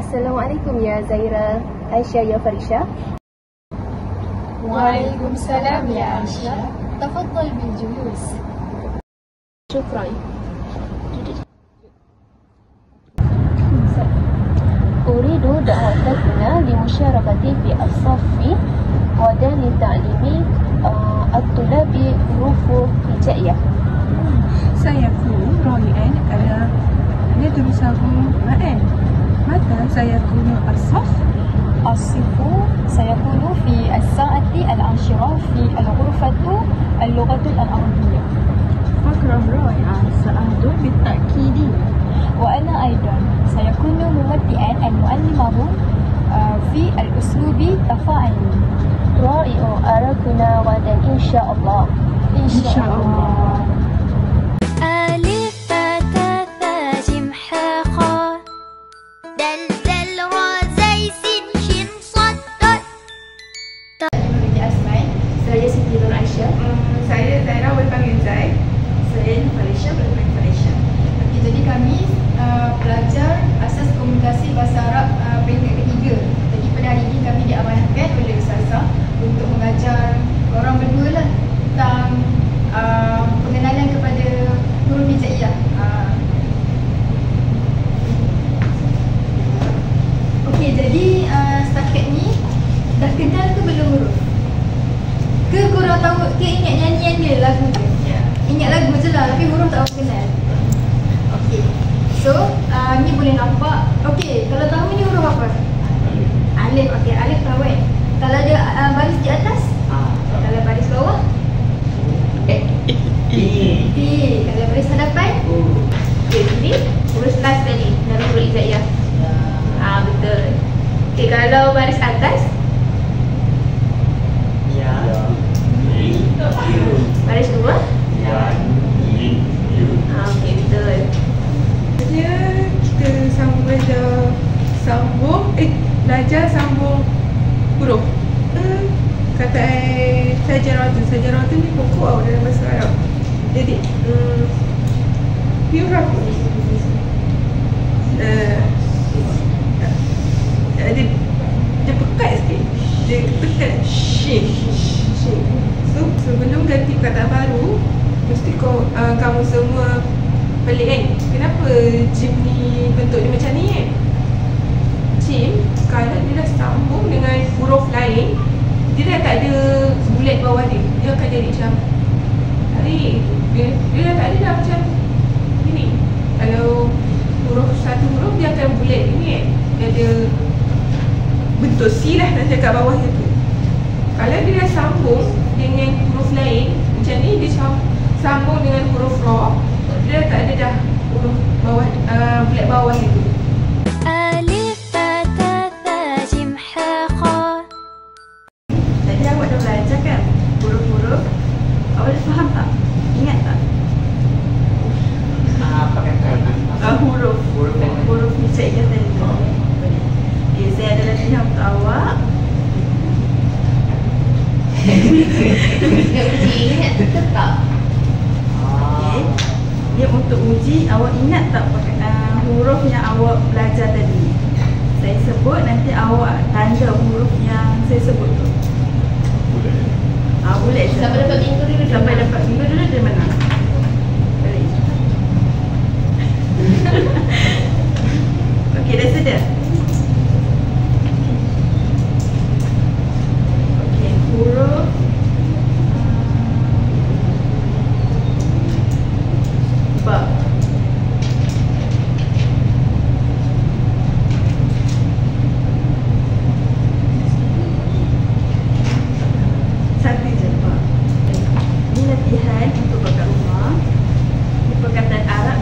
Assalamualaikum ya Zaira, Aisyah ya Farisha. Waalaikumsalam ya Aisyah. Tafadhal bil julus. Syukran. أريد دعوتكنا لمشاركة في الصف غدا لتعليم الطلاب حروف هجائية. سيكون رائعا ألا ندرسه معا. متى سيكون الصف؟ الصف سيكون في الساعة العاشرة في الغرفة اللغة العربية. فكرة رائعة، سأحضر بالتأكيد. وأنا أيضا سيكون ممتعا أن أعلمهم في الأسلوب تفاعلي. رائع، أراكنا غدا إن شاء الله. إن شاء الله. ألف باء تاء ثاء جيم حاء خاء دال ذال راء زاي سين شين صاد ضاد. Saya Siti Nur Aisyah. Saya Zaira boleh panggil Zai. Saya Farisha boleh panggil Farisha. Okey, jadi kami pelajar asas komunikasi bahasa Arab peringkat ketiga. Jadi pada hari ini kami diamanahkan oleh Ustazah untuk mengajar korang berdua lah tentang pengenalan kepada huruf hijaiyah. Okey, jadi setakat ni dah kenal ke belum huruf? Ke korang tahu, ke ingat nyanyian dia, lagu dia? Ingat lagu je lah, tapi huruf tak kenal. Okey, so ni boleh nampak. Okey, kalau tahu ni huruf apa? Alif. Okey, alif tahu kan? Kalau ada baris di atas? Kalau baris bawah? T. Kalau baris hadapan? Okey, ini huruf last tadi dalam huruf hijaiyah. Betul. Okey, kalau baris atas? Baris dua? Okey, betul. Dia kita belajar sambung huruf. Kata sajarah tu ni pokok dalam bahasa Arab. Jadi huruf dia pekat sikit. Dia pekat shin. So sebelum ganti perkataan baru, mesti kamu semua pelik kan? Kenapa jim ni bentuk dia macam ni kan? Jim kalau dia dah sambung dengan huruf lain, dia dah tak ada bulat bawah dia. Dia akan jadi macam tarik. Dia dah tak ada dah macam ni. Kalau satu huruf dia akan bulat ni kan? Dia ada bentuk C lah nanti kat bawah dia tu. Kalau dia dah sambung dengan huruf lain macam ni, dia sambung dengan huruf ra, dia dah tak ada dah huruf bawah, bulat bawah itu. ألف باء تاء ثاء جيم حاء خاء. Tadi awak dah belajar kan huruf-huruf? Awak dah faham tak? Ingat tak? Apa kata? Huruf hijaiyah tadi. Okay, saya ada latihan untuk awak. Ingat betul tak? Okay. Dia untuk uji awak ingat tak huruf yang awak belajar tadi. Saya sebut, nanti awak tanda huruf yang saya sebut tu. Boleh. Sampai dapat minggu dulu. Sampai dapat minggu dulu dia menang. Boleh. Okey, dah sedar? Okey, huruf ba. Satu je ba. Ini latihan untuk kat rumah. Ini perkataan Arab